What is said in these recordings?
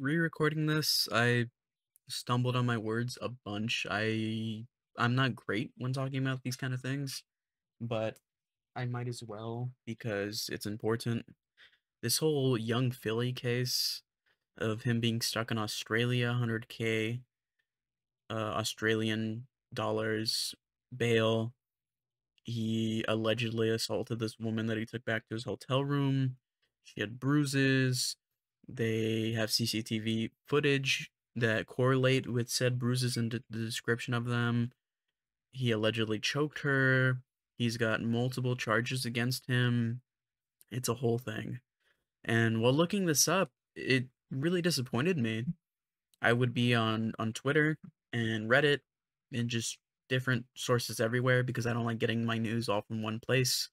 re-recording this, I stumbled on my words a bunch. I'm not great when talking about these kind of things, but I might as well because it's important. This whole young Philly case of him being stuck in Australia, 100K Australian dollars bail. He allegedly assaulted this woman that he took back to his hotel room. She had bruises. They have CCTV footage that correlate with said bruises and the description of them. He allegedly choked her. He's got multiple charges against him. It's a whole thing. And while looking this up, it really disappointed me. I would be on Twitter and Reddit and just different sources everywhere because I don't like getting my news all from one place,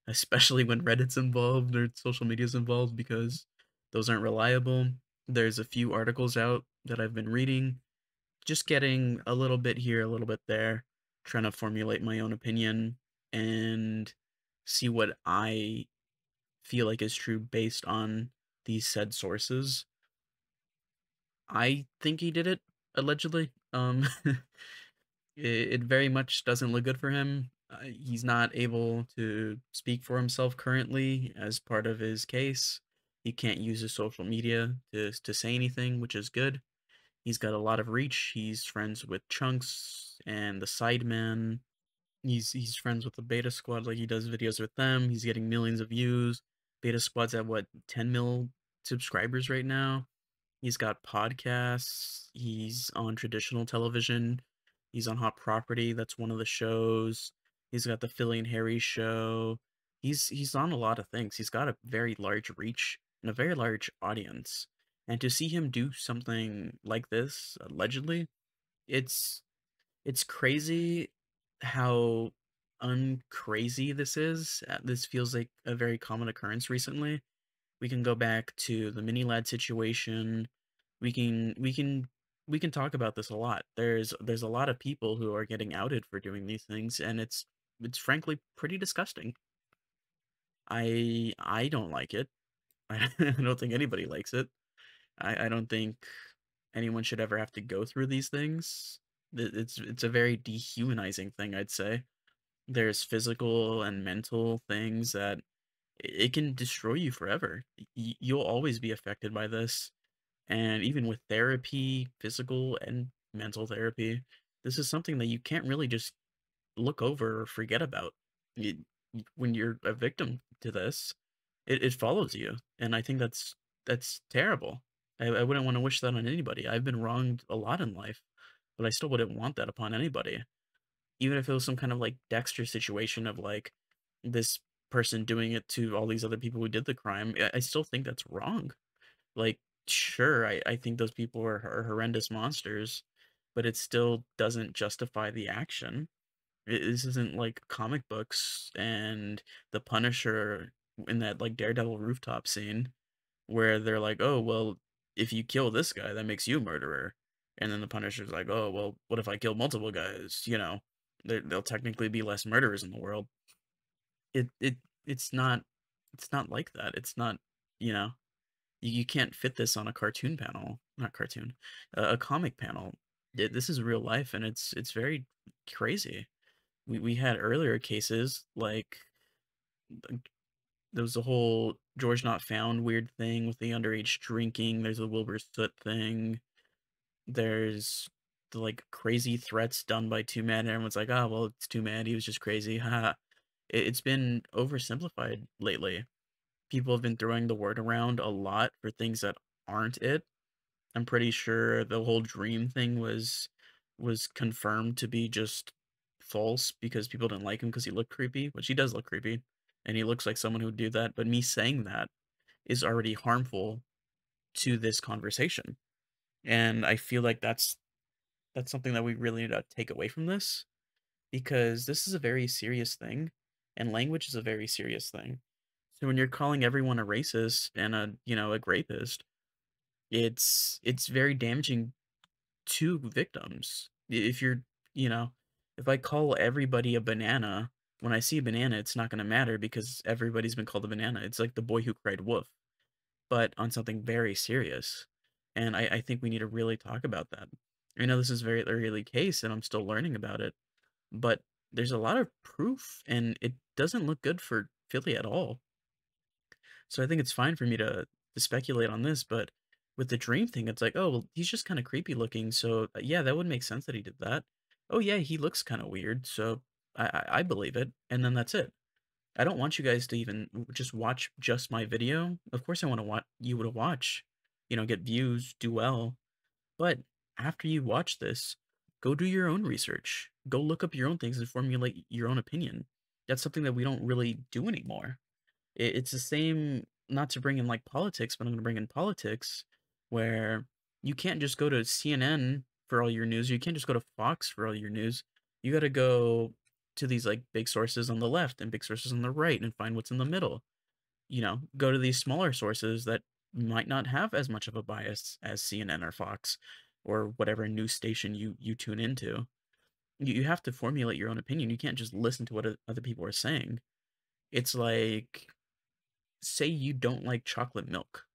especially when Reddit's involved or social media's involved because those aren't reliable. There's a few articles out that I've been reading, just getting a little bit here, a little bit there, trying to formulate my own opinion and see what I feel like is true based on these said sources. I think he did it, allegedly. It very much doesn't look good for him. He's not able to speak for himself currently as part of his case. He can't use his social media to say anything, which is good. He's got a lot of reach. He's friends with Chunks and the Sidemen. He's friends with the Beta Squad, like he does videos with them. He's getting millions of views. Beta Squad's at what, 10 mil subscribers right now. He's got podcasts. He's on traditional television. He's on Hot Property. That's one of the shows. He's got the Philly and Harry show. He's on a lot of things. He's got a very large reach and a very large audience. And to see him do something like this, allegedly, it's it's crazy how uncrazy this is. This feels like a very common occurrence recently. We can go back to the mini lad situation. We can talk about this a lot. There's a lot of people who are getting outed for doing these things, and it's frankly pretty disgusting. I don't like it. I don't think anybody likes it. I don't think anyone should ever have to go through these things. It's a very dehumanizing thing, I'd say. There's physical and mental things that it can destroy you forever. You'll always be affected by this. And even with therapy, physical and mental therapy, this is something that you can't really just look over or forget about. When you're a victim to this, it follows you. And I think that's terrible. I wouldn't want to wish that on anybody. I've been wronged a lot in life, but I still wouldn't want that upon anybody. Even if it was some kind of like Dexter situation of like this person doing it to all these other people who did the crime, I still think that's wrong. Like, sure, I think those people are horrendous monsters, but it still doesn't justify the action. This isn't like comic books and the Punisher in that like Daredevil rooftop scene where they're like, oh, well, if you kill this guy, that makes you a murderer. And then the Punisher's like, oh, well, what if I kill multiple guys? There'll technically be less murderers in the world. It it it's not like that. It's not, you know, you can't fit this on a cartoon panel, not cartoon, a comic panel. This is real life, and it's very crazy. We had earlier cases like there was a whole George Not Found weird thing with the underage drinking. There's a Wilbur Soot thing. There's the like crazy threats done by Two Man. And everyone's like, oh well, it's Two Man. He was just crazy. Haha. It's been oversimplified lately. People have been throwing the word around a lot for things that aren't it. I'm pretty sure the whole dream thing was confirmed to be just false because people didn't like him because he looked creepy, which he does look creepy, and he looks like someone who would do that. But me saying that is already harmful to this conversation, and I feel like that's something that we really need to take away from this because this is a very serious thing, and language is a very serious thing. So when you're calling everyone a racist and a rapist, it's very damaging to victims. If you're, you know, if I call everybody a banana, when I see a banana, it's not going to matter because everybody's been called a banana. It's like the boy who cried wolf, but on something very serious. And I think we need to really talk about that. I know this is very early case and I'm still learning about it, but there's a lot of proof and it doesn't look good for Philly at all. So I think it's fine for me to speculate on this, but with the dream thing, it's like, oh, well, he's just kind of creepy looking. So yeah, that would make sense that he did that. Oh yeah, he looks kind of weird. So I believe it, and then that's it. I don't want you guys to even just watch just my video. Of course, I want to want you to watch, get views, do well. But after you watch this, go do your own research. Go look up your own things and formulate your own opinion. That's something that we don't really do anymore. It's the same, not to bring in like politics, but I'm going to bring in politics where you can't just go to CNN for all your news. You can't just go to Fox for all your news. You got to go to these like big sources on the left and big sources on the right and find what's in the middle. Go to these smaller sources that might not have as much of a bias as CNN or Fox or whatever news station you tune into. You have to formulate your own opinion. You can't just listen to what other people are saying. It's like, say you don't like chocolate milk,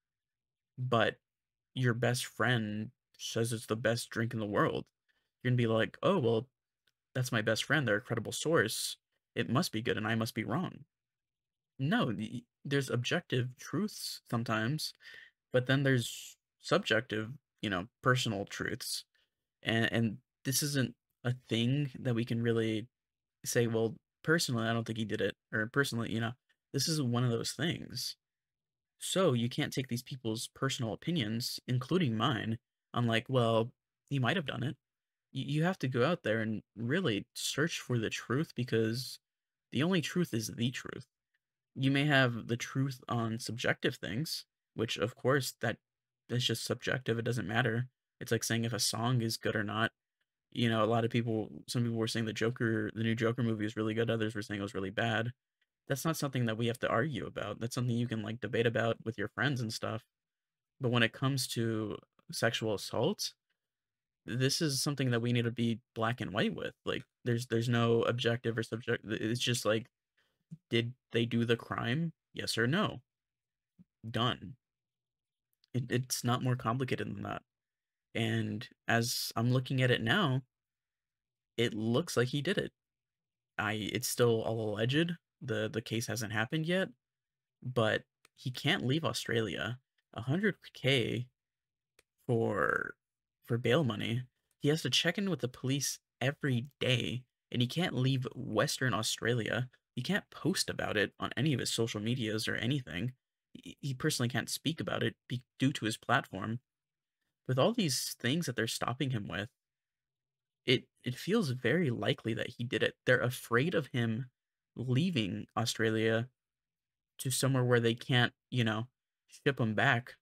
but your best friend says it's the best drink in the world. You're gonna be like, oh, well, that's my best friend. They're a credible source. It must be good, and I must be wrong. No, there's objective truths sometimes, but then there's subjective, personal truths. And this isn't a thing that we can really say, well, personally, I don't think he did it, or personally, this is one of those things. So you can't take these people's personal opinions, including mine, on like, well, he might have done it. You have to go out there and really search for the truth because the only truth is the truth. You may have the truth on subjective things, which of course that's just subjective. It doesn't matter. It's like saying if a song is good or not. A lot of people, some people were saying the new Joker movie is really good. Others were saying it was really bad. That's not something that we have to argue about. That's something you can like debate about with your friends and stuff. But when it comes to sexual assault, this is something that we need to be black and white with. Like there's no objective or subject. It's just like, did they do the crime? Yes or no? Done. It's not more complicated than that. And as I'm looking at it now, it looks like he did it. It's still all alleged. The case hasn't happened yet, but he can't leave Australia. 100K for bail money. He has to check in with the police every day, and he can't leave Western Australia. He can't post about it on any of his social medias or anything. He personally can't speak about it due to his platform. With all these things that they're stopping him with, it feels very likely that he did it. They're afraid of him leaving Australia to somewhere where they can't, ship him back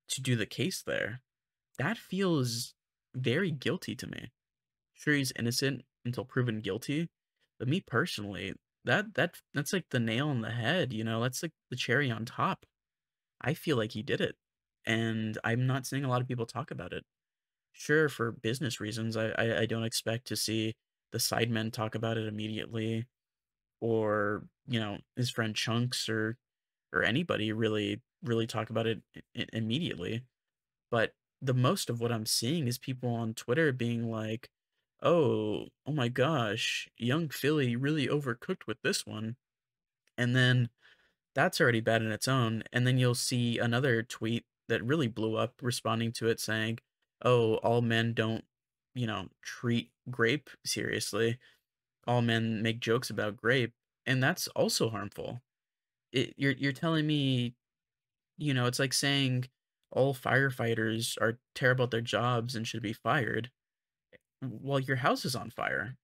to do the case there. That feels very guilty to me. Sure, he's innocent until proven guilty, but me personally, that's like the nail on the head, That's like the cherry on top. I feel like he did it, and I'm not seeing a lot of people talk about it. Sure, for business reasons, I don't expect to see the sidemen talk about it immediately, or his friend Chunks or anybody really talk about it immediately. But the most of what I'm seeing is people on Twitter being like, oh my gosh, young Philly really overcooked with this one. And then that's already bad in its own. And then you'll see another tweet that really blew up responding to it saying, oh, all men don't, treat grape seriously. All men make jokes about grape. And that's also harmful. You're telling me, it's like saying all firefighters are terrible at their jobs and should be fired while your house is on fire.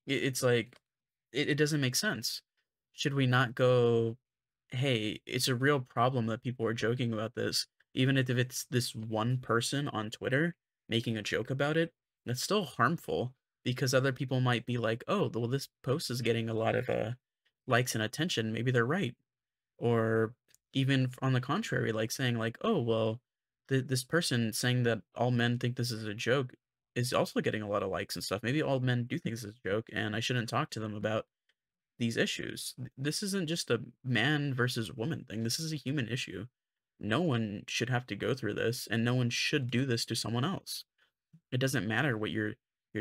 It's like it doesn't make sense. Should we not go, hey, it's a real problem that people are joking about this, even if it's this one person on Twitter making a joke about it, that's still harmful because other people might be like, oh, well, this post is getting a lot of likes and attention. Maybe they're right. Or even on the contrary, like saying like, oh, well, this person saying that all men think this is a joke is also getting a lot of likes and stuff. Maybe all men do think this is a joke, and I shouldn't talk to them about these issues. This isn't just a man versus woman thing. This is a human issue. No one should have to go through this, and no one should do this to someone else. It doesn't matter what your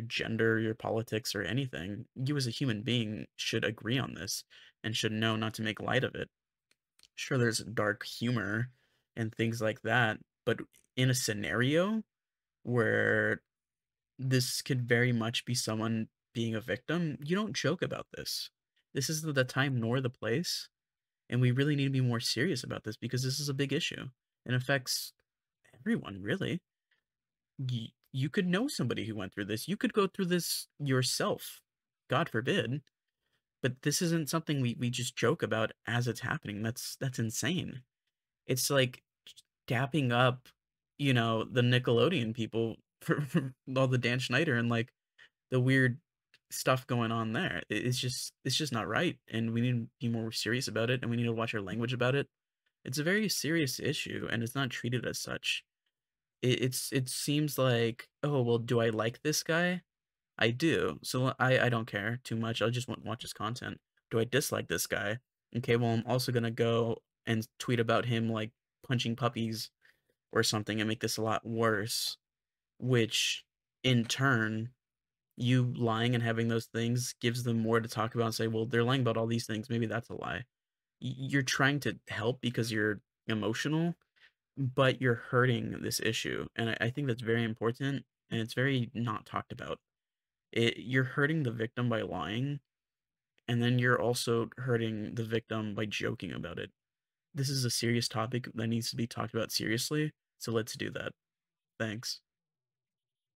gender, your politics, or anything. You as a human being should agree on this and should know not to make light of it. Sure, there's dark humor and things like that, but in a scenario where this could very much be someone being a victim, you don't joke about this. This isn't the time nor the place, and we really need to be more serious about this because this is a big issue. It affects everyone, really. You could know somebody who went through this. You could go through this yourself, God forbid. But this isn't something we just joke about as it's happening. That's insane. It's like dapping up, the Nickelodeon people for all the Dan Schneider and like the weird stuff going on there. It's just not right, and we need to be more serious about it, and we need to watch our language about it. It's a very serious issue, and it's not treated as such. It seems like, oh well, do I like this guy? I do. So I don't care too much. I just want to watch his content. Do I dislike this guy? Okay, well I'm also gonna go and tweet about him like punching puppies or something and make this a lot worse, which in turn, you lying and having those things gives them more to talk about and say, well, they're lying about all these things. Maybe that's a lie. You're trying to help because you're emotional, but you're hurting this issue. And I think that's very important and it's very not talked about. You're hurting the victim by lying, and then you're also hurting the victim by joking about it. This is a serious topic that needs to be talked about seriously, so let's do that. Thanks.